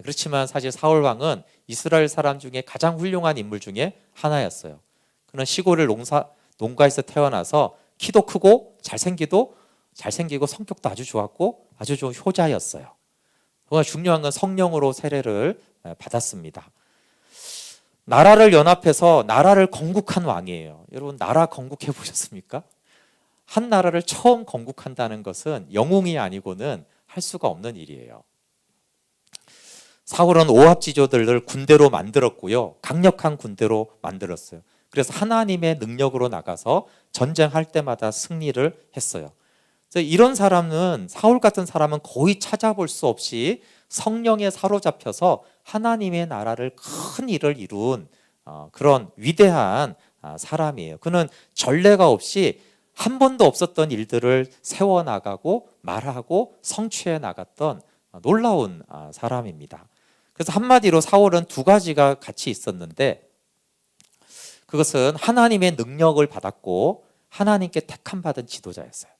그렇지만 사실 사울 왕은 이스라엘 사람 중에 가장 훌륭한 인물 중에 하나였어요. 그는 시골의 농가에서 태어나서 키도 크고 잘생기고 성격도 아주 좋았고 아주 좋은 효자였어요. 정말 중요한 건 성령으로 세례를 받았습니다. 나라를 연합해서 나라를 건국한 왕이에요. 여러분, 나라 건국해 보셨습니까? 한 나라를 처음 건국한다는 것은 영웅이 아니고는 할 수가 없는 일이에요. 사울은 오합지졸들을 군대로 만들었고요. 강력한 군대로 만들었어요. 그래서 하나님의 능력으로 나가서 전쟁할 때마다 승리를 했어요. 그래서 이런 사람은, 사울 같은 사람은 거의 찾아볼 수 없이 성령에 사로잡혀서 하나님의 나라를 큰 일을 이룬 그런 위대한 사람이에요. 그는 전례가 없이 한 번도 없었던 일들을 세워나가고 말하고 성취해 나갔던 놀라운 사람입니다. 그래서 한마디로 사울은 두 가지가 같이 있었는데, 그것은 하나님의 능력을 받았고 하나님께 택함 받은 지도자였어요.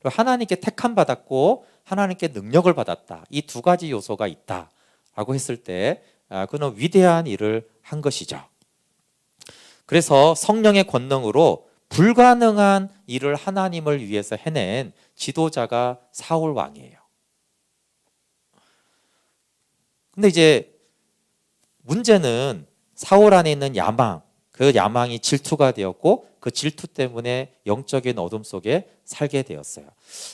하나님께 택함 받았고 하나님께 능력을 받았다. 이 두 가지 요소가 있다라고 했을 때 그는 위대한 일을 한 것이죠. 그래서 성령의 권능으로 불가능한 일을 하나님을 위해서 해낸 지도자가 사울 왕이에요. 근데 이제 문제는 사울 안에 있는 야망, 그 야망이 질투가 되었고 그 질투 때문에 영적인 어둠 속에 살게 되었어요.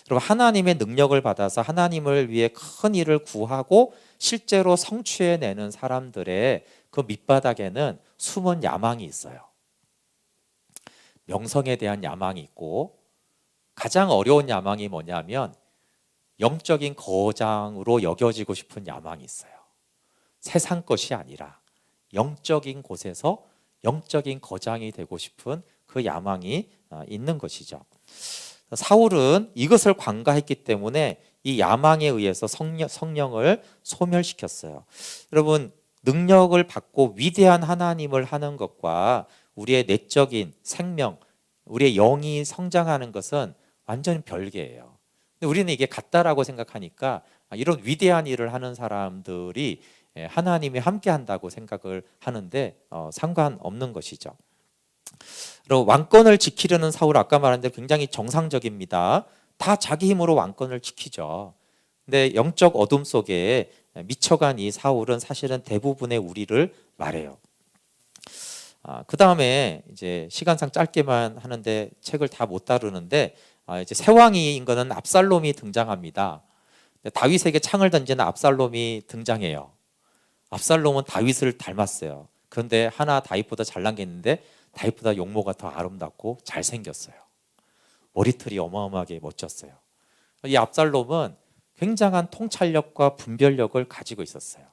여러분, 하나님의 능력을 받아서 하나님을 위해 큰 일을 구하고 실제로 성취해내는 사람들의 그 밑바닥에는 숨은 야망이 있어요. 명성에 대한 야망이 있고, 가장 어려운 야망이 뭐냐면 영적인 거장으로 여겨지고 싶은 야망이 있어요. 세상 것이 아니라 영적인 곳에서 영적인 거장이 되고 싶은 그 야망이 있는 것이죠. 사울은 이것을 관가했기 때문에 이 야망에 의해서 성령을 소멸시켰어요. 여러분, 능력을 받고 위대한 하나님을 하는 것과 우리의 내적인 생명, 우리의 영이 성장하는 것은 완전히 별개예요. 근데 우리는 이게 같다라고 생각하니까 이런 위대한 일을 하는 사람들이 하나님이 함께 한다고 생각을 하는데 상관없는 것이죠. 그리고 왕권을 지키려는 사울, 아까 말한 대로 굉장히 정상적입니다. 다 자기 힘으로 왕권을 지키죠. 근데 영적 어둠 속에 미쳐간 이 사울은 사실은 대부분의 우리를 말해요. 그 다음에 이제 시간상 짧게만 하는데 책을 다 못 다루는데 이제 새 왕인 거는 압살롬이 등장합니다. 다윗에게 창을 던지는 압살롬이 등장해요. 압살롬은 다윗을 닮았어요. 그런데 하나 다윗보다 잘난 게 있는데 다윗보다 용모가 더 아름답고 잘생겼어요. 머리털이 어마어마하게 멋졌어요. 이 압살롬은 굉장한 통찰력과 분별력을 가지고 있었어요.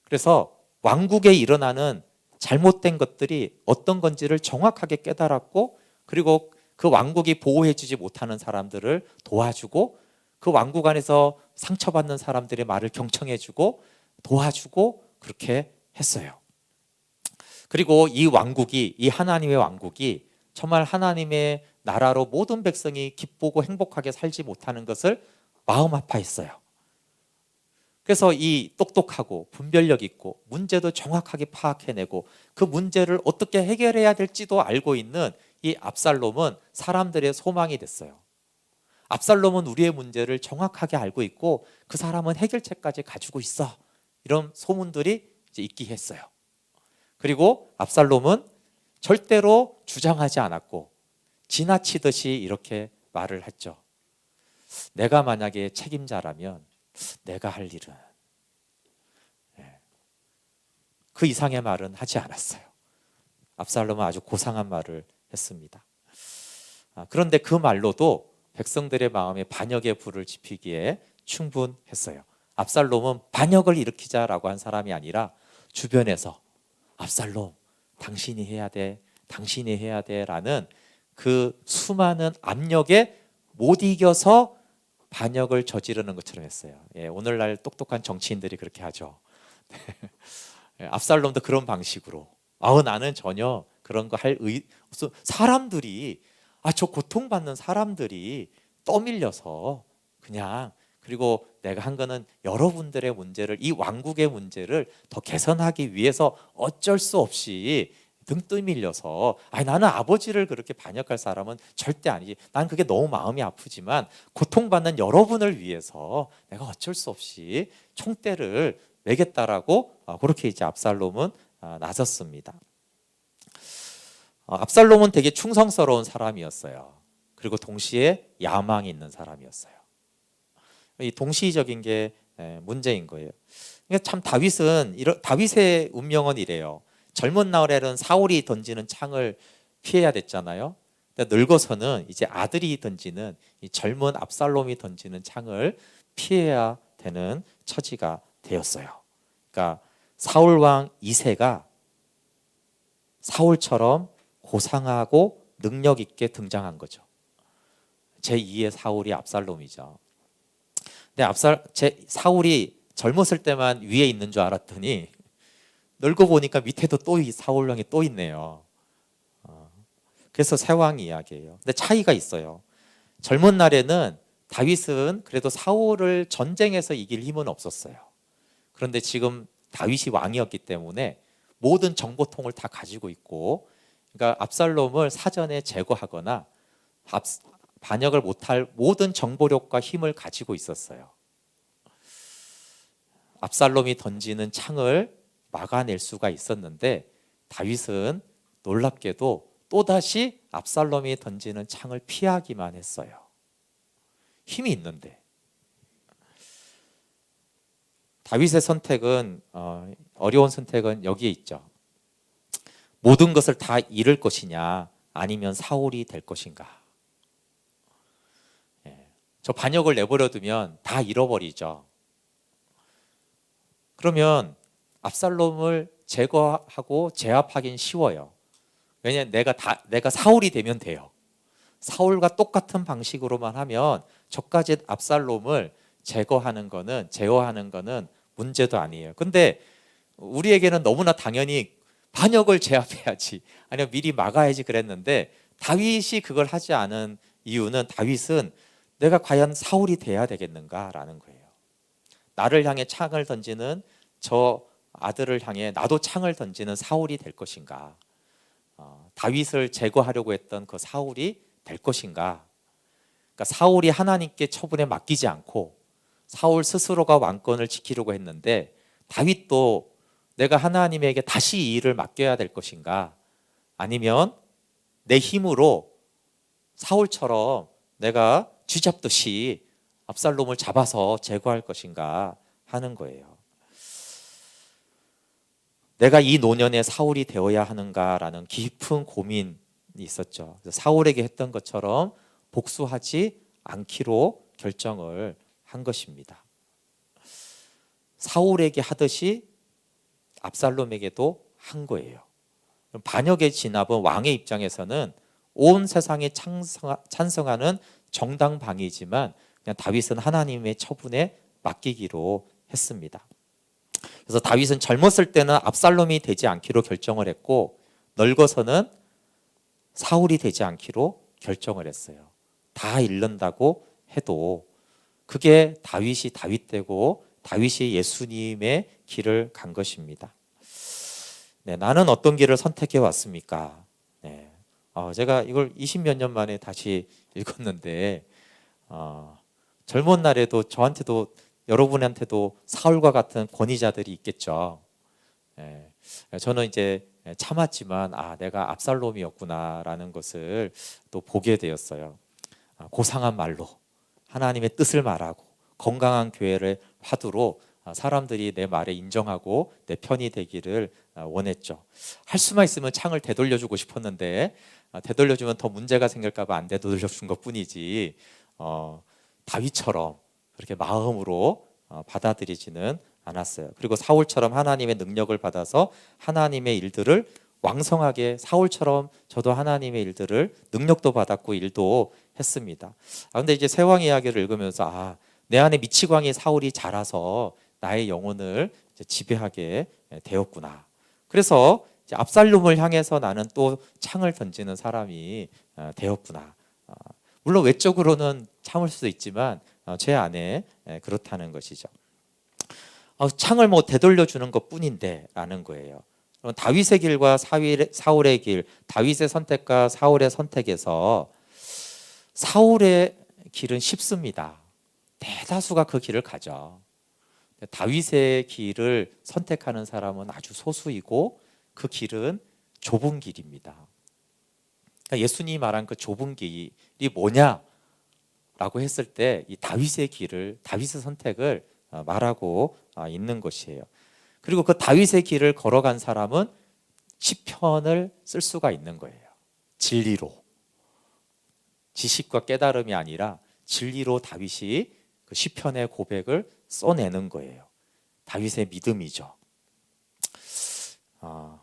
그래서 왕국에 일어나는 잘못된 것들이 어떤 건지를 정확하게 깨달았고, 그리고 그 왕국이 보호해주지 못하는 사람들을 도와주고, 그 왕국 안에서 상처받는 사람들의 말을 경청해주고 도와주고 그렇게 했어요. 그리고 이 왕국이, 이 하나님의 왕국이 정말 하나님의 나라로 모든 백성이 기쁘고 행복하게 살지 못하는 것을 마음 아파했어요. 그래서 이 똑똑하고 분별력 있고 문제도 정확하게 파악해내고 그 문제를 어떻게 해결해야 될지도 알고 있는 이 압살롬은 사람들의 소망이 됐어요. 압살롬은 우리의 문제를 정확하게 알고 있고 그 사람은 해결책까지 가지고 있어. 이런 소문들이 이제 있기 했어요. 그리고 압살롬은 절대로 주장하지 않았고 지나치듯이 이렇게 말을 했죠. 내가 만약에 책임자라면 내가 할 일은, 그 이상의 말은 하지 않았어요. 압살롬은 아주 고상한 말을 했습니다. 그런데 그 말로도 백성들의 마음에 반역의 불을 지피기에 충분했어요. 압살롬은 반역을 일으키자라고 한 사람이 아니라 주변에서 압살롬, 당신이 해야 돼, 당신이 해야 돼라는 그 수많은 압력에 못 이겨서 반역을 저지르는 것처럼 했어요. 오늘날 똑똑한 정치인들이 그렇게 하죠. 압살롬도 그런 방식으로, 나는 전혀 그런 거 할 사람들이, 저 고통받는 사람들이 떠밀려서 그냥, 그리고 내가 한 거는 여러분들의 문제를, 이 왕국의 문제를 더 개선하기 위해서 어쩔 수 없이 등 떠밀려서, 나는 아버지를 그렇게 반역할 사람은 절대 아니지, 난 그게 너무 마음이 아프지만 고통받는 여러분을 위해서 내가 어쩔 수 없이 총대를 매겠다라고, 그렇게 이제 압살롬은 나섰습니다. 압살롬은 되게 충성스러운 사람이었어요. 그리고 동시에 야망이 있는 사람이었어요. 이 동시적인 게 문제인 거예요. 그러니까 참 다윗의 운명은 이래요. 젊은 나날에는 사울이 던지는 창을 피해야 됐잖아요. 늙어서는 이제 아들이 던지는, 이 젊은 압살롬이 던지는 창을 피해야 되는 처지가 되었어요. 그러니까 사울 왕 2세가 사울처럼 고상하고 능력 있게 등장한 거죠. 제2의 사울이 압살롬이죠. 근데 사울이 젊었을 때만 위에 있는 줄 알았더니 늙어 보니까 밑에도 또 사울 왕이 또 있네요. 그래서 새 왕 이야기예요. 근데 차이가 있어요. 젊은 날에는 다윗은 그래도 사울을 전쟁에서 이길 힘은 없었어요. 그런데 지금 다윗이 왕이었기 때문에 모든 정보통을 다 가지고 있고, 그러니까 압살롬을 사전에 제거하거나 반역을 못할 모든 정보력과 힘을 가지고 있었어요. 압살롬이 던지는 창을 막아낼 수가 있었는데 다윗은 놀랍게도 또다시 압살롬이 던지는 창을 피하기만 했어요. 힘이 있는데. 다윗의 선택은, 어려운 선택은 여기에 있죠. 모든 것을 다 잃을 것이냐, 아니면 사울이 될 것인가. 저 반역을 내버려두면 다 잃어버리죠. 그러면 압살롬을 제거하고 제압하기는 쉬워요. 왜냐하면 내가 사울이 되면 돼요. 사울과 똑같은 방식으로만 하면 저까지 압살롬을 제어하는 거는 문제도 아니에요. 근데 우리에게는 너무나 당연히 반역을 제압해야지, 아니면 미리 막아야지 그랬는데, 다윗이 그걸 하지 않은 이유는, 다윗은 내가 과연 사울이 돼야 되겠는가라는 거예요. 나를 향해 창을 던지는 저 아들을 향해 나도 창을 던지는 사울이 될 것인가, 다윗을 제거하려고 했던 그 사울이 될 것인가. 그러니까 사울이 하나님께 처분에 맡기지 않고 사울 스스로가 왕권을 지키려고 했는데, 다윗도 내가 하나님에게 다시 이 일을 맡겨야 될 것인가, 아니면 내 힘으로 사울처럼 내가 쥐잡듯이 압살롬을 잡아서 제거할 것인가 하는 거예요. 내가 이 노년의 사울이 되어야 하는가라는 깊은 고민이 있었죠. 사울에게 했던 것처럼 복수하지 않기로 결정을 한 것입니다. 사울에게 하듯이 압살롬에게도 한 거예요. 반역의 진압은 왕의 입장에서는 온 세상이 찬성하는 정당방위지만, 그냥 다윗은 하나님의 처분에 맡기기로 했습니다. 그래서 다윗은 젊었을 때는 압살롬이 되지 않기로 결정을 했고, 늙어서는 사울이 되지 않기로 결정을 했어요. 다 잃는다고 해도 그게 다윗이 다윗되고 다윗이 예수님의 길을 간 것입니다. 나는 어떤 길을 선택해 왔습니까? 제가 이걸 20몇 년 만에 다시 읽었는데, 젊은 날에도 저한테도 여러분한테도 사울과 같은 권위자들이 있겠죠. 예, 저는 이제 참았지만 내가 압살롬이었구나라는 것을 또 보게 되었어요. 고상한 말로 하나님의 뜻을 말하고 건강한 교회를 화두로 사람들이 내 말에 인정하고 내 편이 되기를 원했죠. 할 수만 있으면 창을 되돌려주고 싶었는데 되돌려주면 더 문제가 생길까 봐 안 되돌려준 것뿐이지 다윗처럼 그렇게 마음으로 받아들이지는 않았어요. 그리고 사울처럼 하나님의 능력을 받아서 하나님의 일들을 왕성하게 사울처럼 저도 하나님의 일들을 능력도 받았고 일도 했습니다. 근데 이제 세왕 이야기를 읽으면서 내 안에 미치광이 사울이 자라서 나의 영혼을 이제 지배하게 되었구나. 그래서 이제 압살롬을 향해서 나는 또 창을 던지는 사람이 되었구나. 물론 외적으로는 참을 수도 있지만 제 안에 그렇다는 것이죠. 창을 뭐 되돌려 주는 것뿐인데 라는 거예요. 다윗의 길과 사울의 길, 다윗의 선택과 사울의 선택에서 사울의 길은 쉽습니다. 대다수가 그 길을 가죠. 다윗의 길을 선택하는 사람은 아주 소수이고 그 길은 좁은 길입니다. 그러니까 예수님이 말한 그 좁은 길이 뭐냐라고 했을 때 이 다윗의 길을, 다윗의 선택을 말하고 있는 것이에요. 그리고 그 다윗의 길을 걸어간 사람은 시편을 쓸 수가 있는 거예요. 진리로. 지식과 깨달음이 아니라 진리로 다윗이 그 시편의 고백을 써내는 거예요. 다윗의 믿음이죠.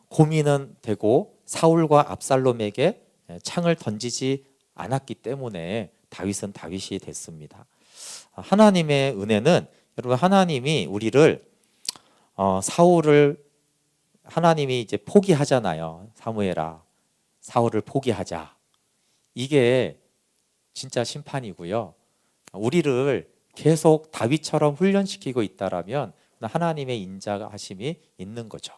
고민은 되고 사울과 압살롬에게 창을 던지지 않았기 때문에 다윗은 다윗이 됐습니다. 하나님의 은혜는 여러분 하나님이 우리를 사울을 하나님이 이제 포기하잖아요. 사무엘아, 사울을 포기하자. 이게 진짜 심판이고요. 우리를 계속 다윗처럼 훈련시키고 있다라면 하나님의 인자하심이 있는 거죠.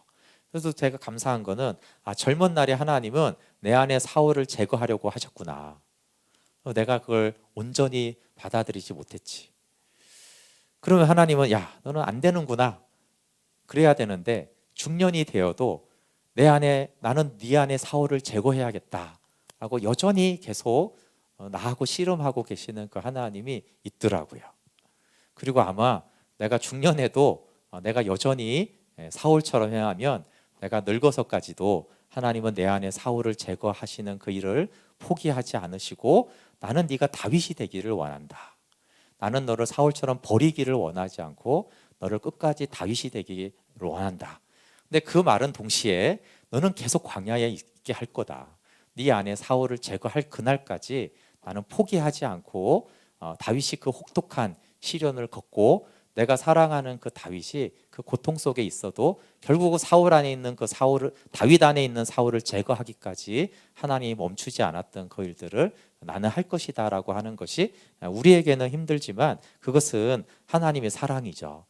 그래서 제가 감사한 거는 젊은 날에 하나님은 내 안에 사울을 제거하려고 하셨구나. 내가 그걸 온전히 받아들이지 못했지. 그러면 하나님은 너는 안 되는구나. 그래야 되는데 중년이 되어도 나는 네 안에 사울을 제거해야겠다라고 여전히 계속 나하고 씨름하고 계시는 그 하나님이 있더라고요. 그리고 아마 내가 중년에도 내가 여전히 사울처럼 행하면 내가 늙어서까지도 하나님은 내 안에 사울을 제거하시는 그 일을 포기하지 않으시고 나는 네가 다윗이 되기를 원한다. 나는 너를 사울처럼 버리기를 원하지 않고 너를 끝까지 다윗이 되기를 원한다. 근데 그 말은 동시에 너는 계속 광야에 있게 할 거다. 네 안에 사울을 제거할 그날까지 나는 포기하지 않고 다윗이 그 혹독한 시련을 겪고 내가 사랑하는 그 다윗이 그 고통 속에 있어도 결국 사울 안에 있는 그 사울을 다윗 안에 있는 사울을 제거하기까지 하나님이 멈추지 않았던 그 일들을 나는 할 것이다라고 하는 것이 우리에게는 힘들지만 그것은 하나님의 사랑이죠.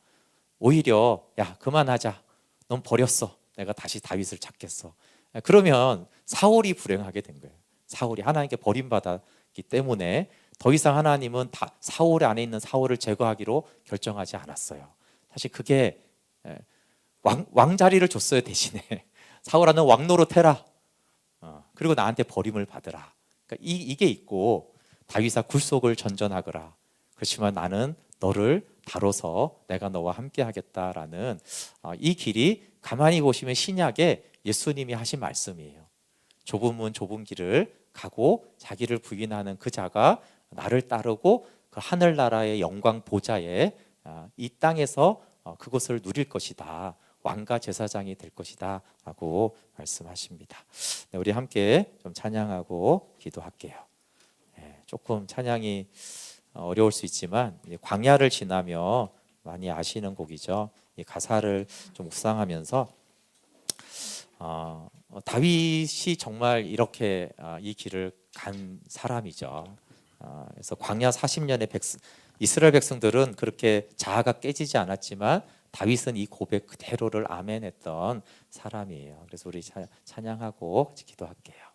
오히려 그만하자. 넌 버렸어. 내가 다시 다윗을 찾겠어. 그러면 사울이 불행하게 된 거예요. 사울이 하나님께 버림받았기 때문에 더 이상 하나님은 사울 안에 있는 사울을 제거하기로 결정하지 않았어요. 사실 그게 왕 자리를 줬어요. 대신에 사울아는 왕 노릇해라. 그리고 나한테 버림을 받으라. 그러니까 이게 있고 다윗아 굴속을 전전하거라. 그렇지만 나는 너를 다뤄서 내가 너와 함께 하겠다라는 이 길이 가만히 보시면 신약에 예수님이 하신 말씀이에요. 좁은 문 좁은 길을 가고 자기를 부인하는 그 자가 나를 따르고 그 하늘나라의 영광 보좌에 이 땅에서 그것을 누릴 것이다. 왕과 제사장이 될 것이다 라고 말씀하십니다. 네, 우리 함께 좀 찬양하고 기도할게요. 조금 찬양이 어려울 수 있지만 광야를 지나며 많이 아시는 곡이죠. 이 가사를 좀 묵상하면서 다윗이 정말 이렇게 이 길을 간 사람이죠. 그래서 광야 40년의 이스라엘 백성들은 그렇게 자아가 깨지지 않았지만 다윗은 이 고백 그대로를 아멘했던 사람이에요. 그래서 우리 찬양하고 같이 기도할게요.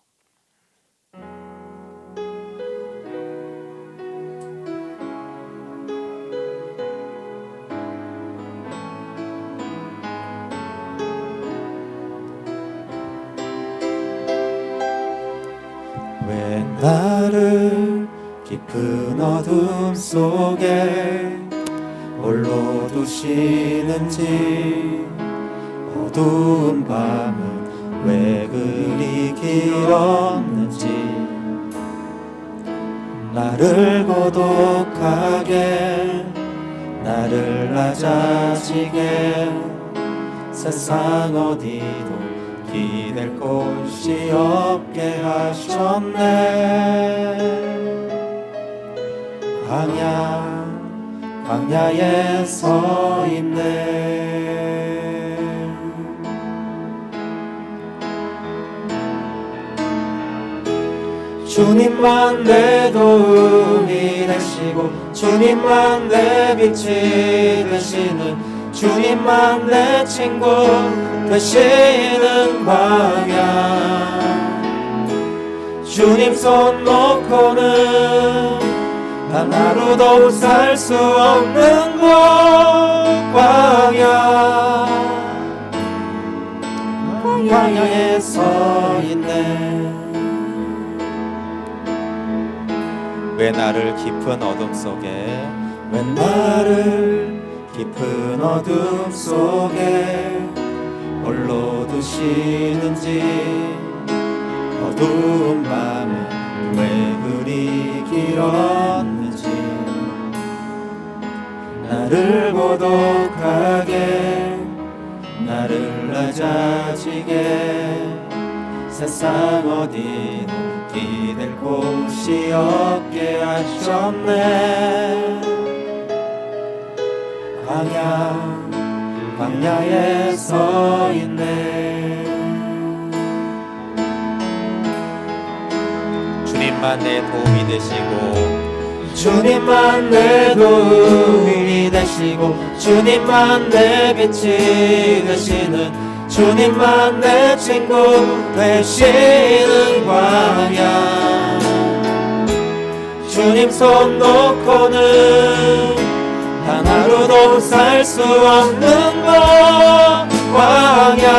나를 깊은 어둠 속에 홀로 두시는지, 어두운 밤은 왜 그리 길었는지, 나를 고독하게, 나를 낮아지게, 세상 어디도 기댈 곳이 없게 하셨네. 광야에 서 있네. 주님만 내 도움이 되시고, 주님만 내 빛이 되시는, 주님만 내 친구 되시는 광야. 주님 손 놓고는 단 하루도 살 수 없는 곳, 광야에 서 있네. 왜 나를 깊은 어둠 속에, 왜 나를 깊은 어둠 속에 홀로 두시는지, 어두운 밤은 왜 그리 길었는지, 나를 고독하게, 나를 낮아지게, 세상 어디도 기댈 곳이 없게 하셨네. 광야에 서 있네. 주님만 내 도움이 되시고, 주님만 내 도움이 되시고, 주님만 내 빛이 되시는, 주님만 내 친구 되시는 광야. 주님 손 놓고는 단 하루도 살 수 없는 곳, 광야.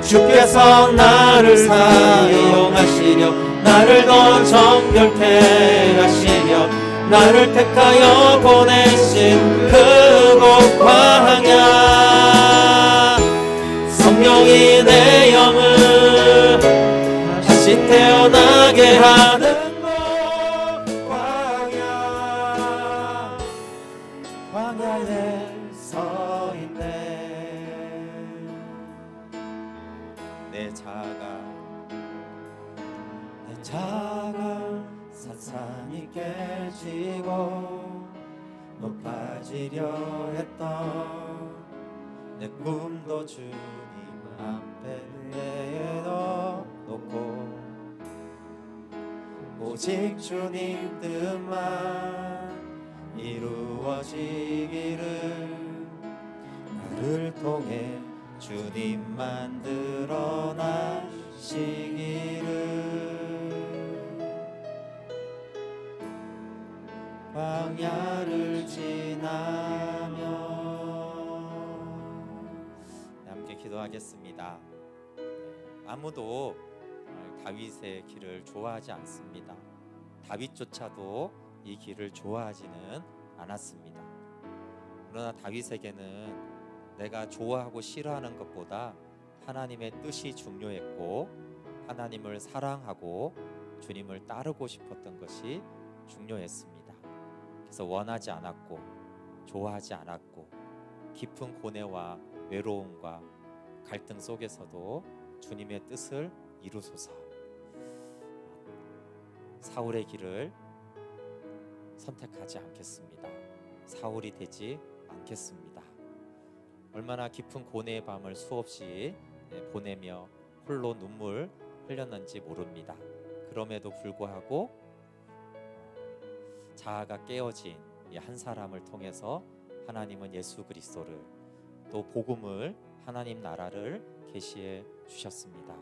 주께서 나를 사용하시려, 나를 더 정결케 하시려, 나를 택하여 보내신 그곳 광야. 성령이 내 영을 다시 태어나게 하는 곳, 광야에 서 있네. 내 자가 산산이 깨지고 높아지려 했던 내 꿈도 주님 앞에 내놓고, 오직 주님 뜻만 이루어지기를, 나를 통해 주님만 드러나시기를. 광야를 지나며. 함께 기도하겠습니다. 아무도 다윗의 길을 좋아하지 않습니다. 다윗조차도 이 길을 좋아하지는 않았습니다. 그러나 다윗에게는 내가 좋아하고 싫어하는 것보다 하나님의 뜻이 중요했고, 하나님을 사랑하고 주님을 따르고 싶었던 것이 중요했습니다. 그래서 원하지 않았고 좋아하지 않았고, 깊은 고뇌와 외로움과 갈등 속에서도 주님의 뜻을 이루소서. 사울의 길을 선택하지 않겠습니다. 사울이 되지 않겠습니다. 얼마나 깊은 고뇌의 밤을 수없이 보내며 홀로 눈물 흘렸는지 모릅니다. 그럼에도 불구하고 자아가 깨어진 이 한 사람을 통해서 하나님은 예수 그리스도를, 또 복음을, 하나님 나라를 계시해 주셨습니다.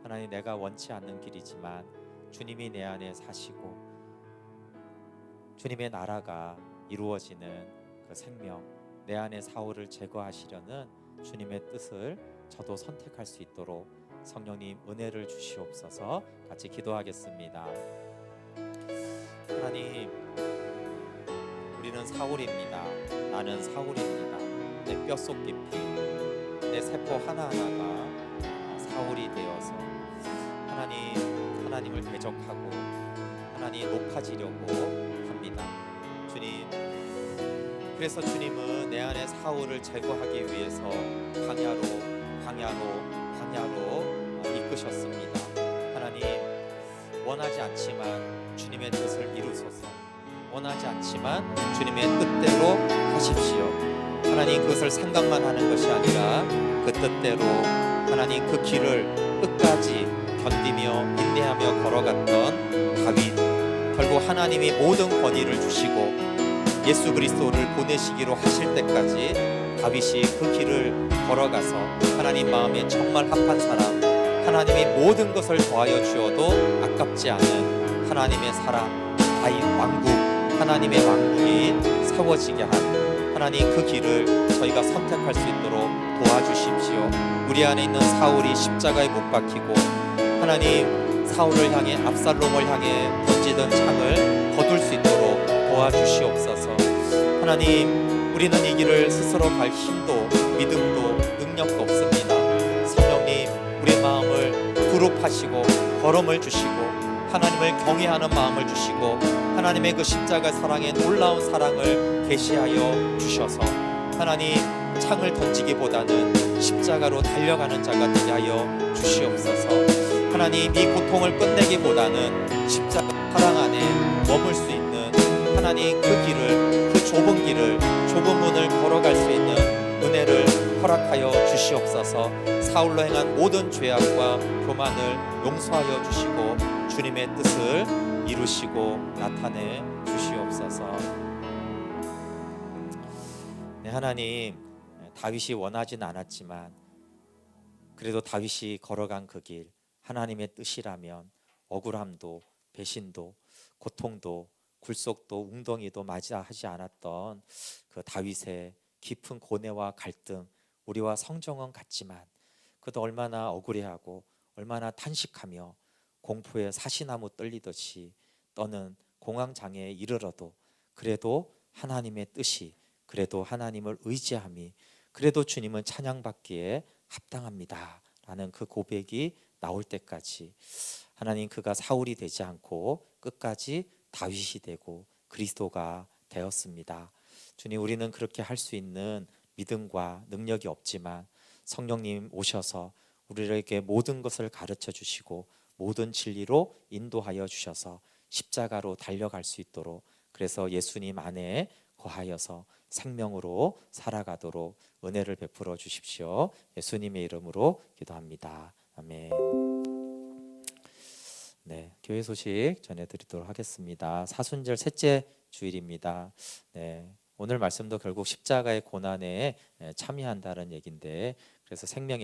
하나님, 내가 원치 않는 길이지만 주님이 내 안에 사시고 주님의 나라가 이루어지는 그 생명, 내 안에 사울을 제거하시려는 주님의 뜻을 저도 선택할 수 있도록 성령님 은혜를 주시옵소서. 같이 기도하겠습니다. 하나님, 우리는 사울입니다. 나는 사울입니다. 내 뼛속 깊이 내 세포 하나하나가 사울이 되어서 하나님을 대적하고 하나님 높아지려고 합니다. 주님, 그래서 주님은 내 안에 사울을 제거하기 위해서 광야로 이끄셨습니다. 하나님, 원하지 않지만 주님의 뜻을 이루소서. 원하지 않지만 주님의 뜻대로 하십시오. 하나님, 그것을 생각만 하는 것이 아니라 그 뜻대로 하나님 그 길을 끝까지 견디며 인내하며 걸어갔던 다윗, 결국 하나님이 모든 권위를 주시고 예수 그리스도를 보내시기로 하실 때까지 다윗이 그 길을 걸어가서 하나님 마음에 정말 합한 사람, 하나님이 모든 것을 더하여 주어도 아깝지 않은 하나님의 사람, 다윗 왕국, 하나님의 왕국이 세워지게 한 하나님 그 길을 저희가 선택할 수 있도록 도와주십시오. 우리 안에 있는 사울이 십자가에 못 박히고 하나님 사울을 향해 압살롬을 향해 던지던 창을 거둘 수 있도록 도와주시옵소서. 하나님, 우리는 이 길을 스스로 갈 힘도 믿음도 능력도 없습니다. 성령님, 우리 마음을 두렵하시고 걸음을 주시고 하나님을 경외하는 마음을 주시고 하나님의 그 십자가 사랑의 놀라운 사랑을 계시하여 주셔서 하나님, 창을 던지기보다는 십자가로 달려가는 자가 되게 하여 주시옵소서. 하나님, 이 고통을 끝내기보다는 십자가 사랑 안에 머물 수 있는 하나님 그 길을, 그 좁은 길을, 좁은 문을 걸어갈 수 있는 은혜를 허락하여 주시옵소서. 사울로 행한 모든 죄악과 교만을 용서하여 주시고 주님의 뜻을 이루시고 나타내 주시옵소서. 네, 하나님, 다윗이 원하진 않았지만 그래도 다윗이 걸어간 그 길, 하나님의 뜻이라면 억울함도 배신도 고통도 굴속도 웅덩이도 맞이하지 않았던 그 다윗의 깊은 고뇌와 갈등, 우리와 성정은 같지만 그도 얼마나 억울해하고 얼마나 탄식하며 공포에 사시나무 떨리듯이 떠는 공황장애에 이르러도 그래도 하나님의 뜻이, 그래도 하나님을 의지함이, 그래도 주님은 찬양받기에 합당합니다 라는 그 고백이 나올 때까지 하나님, 그가 사울이 되지 않고 끝까지 다윗이 되고 그리스도가 되었습니다. 주님, 우리는 그렇게 할 수 있는 믿음과 능력이 없지만 성령님 오셔서 우리에게 모든 것을 가르쳐 주시고 모든 진리로 인도하여 주셔서 십자가로 달려갈 수 있도록, 그래서 예수님 안에 거하여서 생명으로 살아가도록 은혜를 베풀어 주십시오. 예수님의 이름으로 기도합니다. 아멘. 네, 교회 소식 전해드리도록 하겠습니다. 사순절 셋째 주일입니다. 네, 오늘 말씀도 결국 십자가의 고난에 참여한다는 얘기인데, 그래서 생명의